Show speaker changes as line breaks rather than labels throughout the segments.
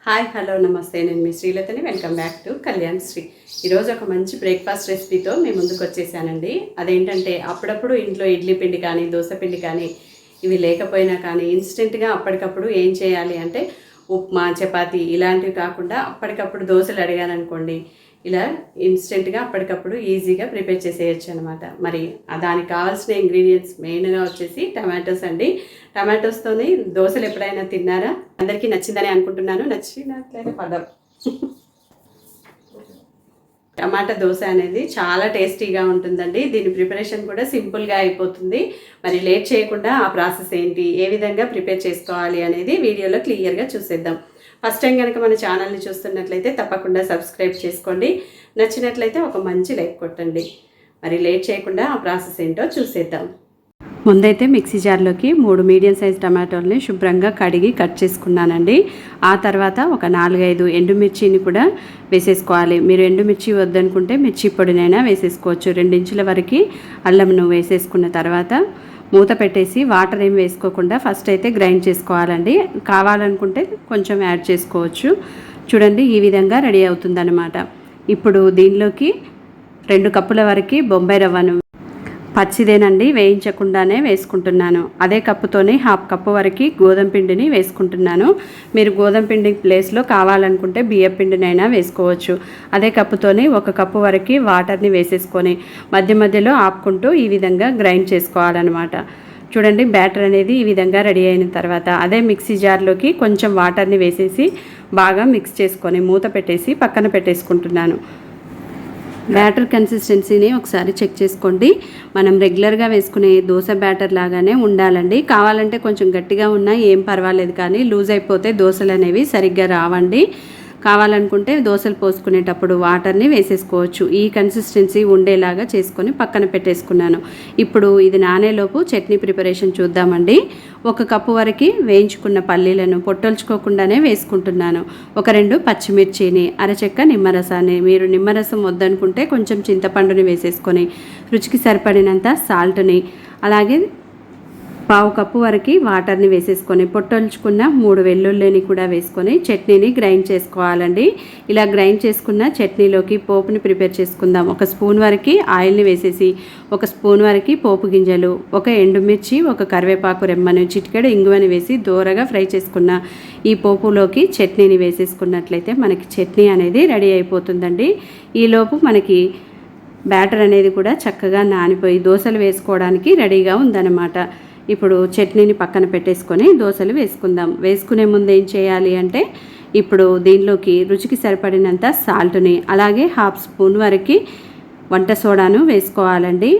Hi hello నమస్తే, నేను మీ శ్రీలతని. Welcome back to Kalyan Sri. ఈరోజు ఒక మంచి బ్రేక్ఫాస్ట్ రెసిపీతో మేము ముందుకు వచ్చేసానండి. అదేంటంటే అప్పుడప్పుడు ఇంట్లో ఇడ్లీ పిండి కానీ దోశ పిండి కానీ ఇవి లేకపోయినా కానీ ఇన్స్టెంట్గా అప్పటికప్పుడు ఏం చేయాలి అంటే ఉప్మా చపాతీ ఇలాంటివి కాకుండా అప్పటికప్పుడు దోశలు అడిగాను అనుకోండి, ఇలా ఇన్స్టెంట్గా అప్పటికప్పుడు ఈజీగా ప్రిపేర్ చేసేయచ్చు అనమాట. మరి దానికి కావాల్సిన ఇంగ్రీడియంట్స్ మెయిన్గా వచ్చేసి టమాటోస్ అండి. టమాటోస్తోని దోశలు ఎప్పుడైనా తిన్నారా? అందరికీ నచ్చిందని అనుకుంటున్నాను. నచ్చినట్లయితే పదం టమాటా దోశ అనేది చాలా టేస్టీగా ఉంటుందండి. దీని ప్రిపరేషన్ కూడా సింపుల్గా అయిపోతుంది. మరి లేట్ చేయకుండా ఆ ప్రాసెస్ ఏంటి, ఏ విధంగా ప్రిపేర్ చేసుకోవాలి అనేది వీడియోలో క్లియర్గా చూసేద్దాం. ఫస్ట్ టైం కనుక మన ఛానల్ని చూస్తున్నట్లయితే తప్పకుండా సబ్స్క్రైబ్ చేసుకోండి. నచ్చినట్లయితే ఒక మంచి లైక్ కొట్టండి. మరి లేట్ చేయకుండా ఆ ప్రాసెస్ ఏంటో చూసేద్దాం. ముందైతే మిక్సీ జార్లోకి 3 మీడియం సైజ్ టమాటోల్ని శుభ్రంగా కడిగి కట్ చేసుకున్నానండి. ఆ తర్వాత ఒక 4-5 ఎండుమిర్చిని కూడా వేసేసుకోవాలి. మీరు ఎండుమిర్చి వద్దనుకుంటే మిర్చి పొడినైనా వేసేసుకోవచ్చు. 2 ఇంచుల వరకు అల్లంను వేసేసుకున్న తర్వాత మూత పెట్టేసి వాటర్ ఏం వేసుకోకుండా ఫస్ట్ అయితే గ్రైండ్ చేసుకోవాలండి. కావాలనుకుంటే కొంచెం యాడ్ చేసుకోవచ్చు. చూడండి, ఈ విధంగా రెడీ అవుతుందన్నమాట. ఇప్పుడు దీనిలోకి 2 కప్పుల వరకు బొంబాయి రవ్వను పచ్చిదేనండి, వేయించకుండానే వేసుకుంటున్నాను. అదే కప్పుతోనే 1/2 కప్పు వరకు గోధుమ పిండిని వేసుకుంటున్నాను. మీరు గోధుమ పిండి ప్లేస్లో కావాలనుకుంటే బియ్యం పిండినైనా వేసుకోవచ్చు. అదే కప్పుతోనే 1 కప్పు వరకు వాటర్ని వేసేసుకొని మధ్య మధ్యలో ఆపుకుంటూ ఈ విధంగా గ్రైండ్ చేసుకోవాలన్నమాట. చూడండి, బ్యాటర్ అనేది ఈ విధంగా రెడీ అయిన తర్వాత అదే మిక్సీ జార్లోకి కొంచెం వాటర్ని వేసేసి బాగా మిక్స్ చేసుకొని మూత పెట్టేసి పక్కన పెట్టేసుకుంటున్నాను. బ్యాటర్ కన్సిస్టెన్సీని ఒకసారి చెక్ చేసుకోండి. మనం రెగ్యులర్గా వేసుకునే దోశ బ్యాటర్ లాగానే ఉండాలండి. కావాలంటే కొంచెం గట్టిగా ఉన్నా ఏం పర్వాలేదు, కానీ లూజ్ అయిపోతే దోశలు అనేవి సరిగ్గా రావండి. కావాలనుకుంటే దోశలు పోసుకునేటప్పుడు వాటర్ని వేసేసుకోవచ్చు. ఈ కన్సిస్టెన్సీ ఉండేలాగా చేసుకొని పక్కన పెట్టేసుకున్నాను. ఇప్పుడు ఇది నానేలోపు చట్నీ ప్రిపరేషన్ చూద్దామండి. 1 కప్పు వరకు వేయించుకున్న పల్లీలను పొట్టొల్చుకోకుండానే వేసుకుంటున్నాను. 1-2 పచ్చిమిర్చిని, అరచెక్క నిమ్మరసాన్ని, మీరు నిమ్మరసం వద్దనుకుంటే కొంచెం చింతపండుని వేసేసుకొని రుచికి సరిపడినంత సాల్ట్ని, అలాగే 1/2 కప్పు వరకు వాటర్ని వేసేసుకొని పొట్టొల్చుకున్న 3 వెల్లుల్లిని కూడా వేసుకొని చట్నీని గ్రైండ్ చేసుకోవాలండి. ఇలా గ్రైండ్ చేసుకున్న చట్నీలోకి పోపుని ప్రిపేర్ చేసుకుందాం. 1 స్పూన్ వరకు ఆయిల్ని వేసేసి 1 స్పూన్ వరకు పోపు గింజలు, 1 ఎండుమిర్చి, 1 కరివేపాకు రెమ్మను, చిటికెడు ఇంగువని వేసి దోరగా ఫ్రై చేసుకున్న ఈ పోపులోకి చట్నీని వేసేసుకున్నట్లయితే మనకి చట్నీ అనేది రెడీ అయిపోతుందండి. ఈలోపు మనకి బ్యాటర్ అనేది కూడా చక్కగా నానిపోయి దోశలు వేసుకోవడానికి రెడీగా ఉందన్నమాట. ఇప్పుడు చట్నీని పక్కన పెట్టేసుకొని దోశలు వేసుకుందాం. వేసుకునే ముందు ఏం చేయాలి అంటే ఇప్పుడు దీనిలోకి రుచికి సరిపడినంత సాల్ట్ని, అలాగే 1/2 స్పూన్ వరకు వంట సోడాను వేసుకోవాలండి.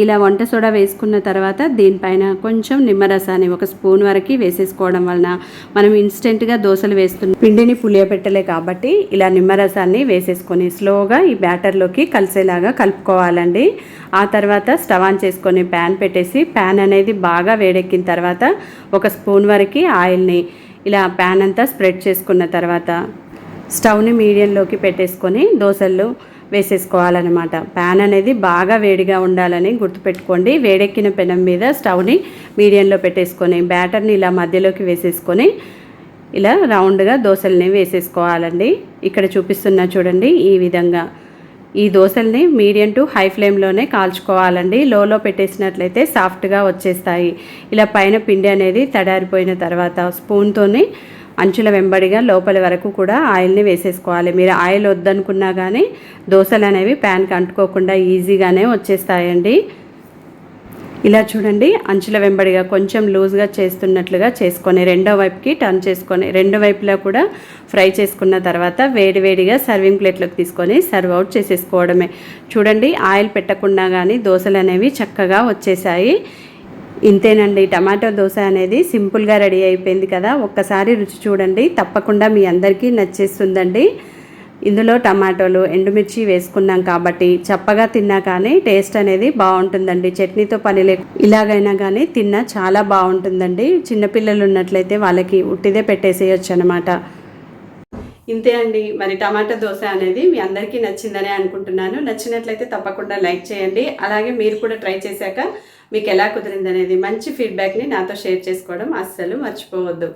ఇలా వంట సోడా వేసుకున్న తర్వాత దీనిపైన కొంచెం నిమ్మరసాన్ని 1 స్పూన్ వరకు వేసేసుకోవడం వలన మనం ఇన్స్టెంట్గా దోశలు వేస్తున్న పిండిని పులియబెట్టలే కాబట్టి ఇలా నిమ్మరసాన్ని వేసేసుకొని స్లోగా ఈ బ్యాటర్లోకి కలిసేలాగా కలుపుకోవాలండి. ఆ తర్వాత స్టవ్ ఆన్ చేసుకొని ప్యాన్ పెట్టేసి ప్యాన్ అనేది బాగా వేడెక్కిన తర్వాత 1 స్పూన్ వరకు ఆయిల్ని ఇలా ప్యాన్ అంతా స్ప్రెడ్ చేసుకున్న తర్వాత స్టవ్ని మీడియంలోకి పెట్టేసుకొని దోశలు వేసేసుకోవాలన్నమాట. ప్యాన్ అనేది బాగా వేడిగా ఉండాలని గుర్తుపెట్టుకోండి. వేడెక్కిన పెనం మీద స్టవ్ని మీడియంలో పెట్టేసుకొని బ్యాటర్ని ఇలా మధ్యలోకి వేసేసుకొని ఇలా రౌండ్గా దోశల్ని వేసేసుకోవాలండి. ఇక్కడ చూపిస్తున్నా చూడండి, ఈ విధంగా ఈ దోశల్ని మీడియం టు హై ఫ్లేమ్లోనే కాల్చుకోవాలండి. లోలో పెట్టేసినట్లయితే సాఫ్ట్గా వచ్చేస్తాయి. ఇలా పైన పిండి అనేది తడారిపోయిన తర్వాత స్పూన్తోని అంచుల వెంబడిగా లోపల వరకు కూడా ఆయిల్ని వేసేసుకోవాలి. మీరు ఆయిల్ వద్దనుకున్నా కానీ దోశలు అనేవి ప్యాన్కి అంటుకోకుండా ఈజీగానే వచ్చేస్తాయండి. ఇలా చూడండి, అంచుల వెంబడిగా కొంచెం లూజ్గా చేస్తున్నట్లుగా చేసుకొని రెండో వైపుకి టర్న్ చేసుకొని 2 వైపులా కూడా ఫ్రై చేసుకున్న తర్వాత వేడివేడిగా సర్వింగ్ ప్లేట్లోకి తీసుకొని సర్వ్ అవుట్ చేసేసుకోవడమే. చూడండి, ఆయిల్ పెట్టకుండా కానీ దోశలు అనేవి చక్కగా వచ్చేసాయి. ఇంతేనండి, టమాటో దోశ అనేది సింపుల్గా రెడీ అయిపోయింది కదా. ఒక్కసారి రుచి చూడండి, తప్పకుండా మీ అందరికీ నచ్చేస్తుందండి. ఇందులో టమాటోలు ఎండుమిర్చి వేసుకున్నాం కాబట్టి చప్పగా తిన్నా కానీ టేస్ట్ అనేది బాగుంటుందండి. చట్నీతో పని ఇలాగైనా కానీ తిన్నా చాలా బాగుంటుందండి. చిన్నపిల్లలు ఉన్నట్లయితే వాళ్ళకి ఉట్టిదే పెట్టేసేయచ్చు అనమాట. ఇంతే అండి, మరి టమాటా దోశ అనేది మీ అందరికీ నచ్చిందనే అనుకుంటున్నాను. నచ్చినట్లయితే తప్పకుండా లైక్ చేయండి. అలాగే మీరు కూడా ట్రై చేశాక మీకు ఎలా కుదిరిందనేది మంచి ఫీడ్బ్యాక్ని నాతో షేర్ చేసుకోవడం అస్సలు మర్చిపోవద్దు.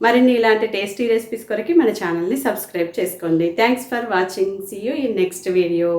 మరిన్ని ఇలాంటి టేస్టీ రెసిపీస్ కొరకు మన ఛానల్ని సబ్స్క్రైబ్ చేసుకోండి. Thanks for watching. See you in next video.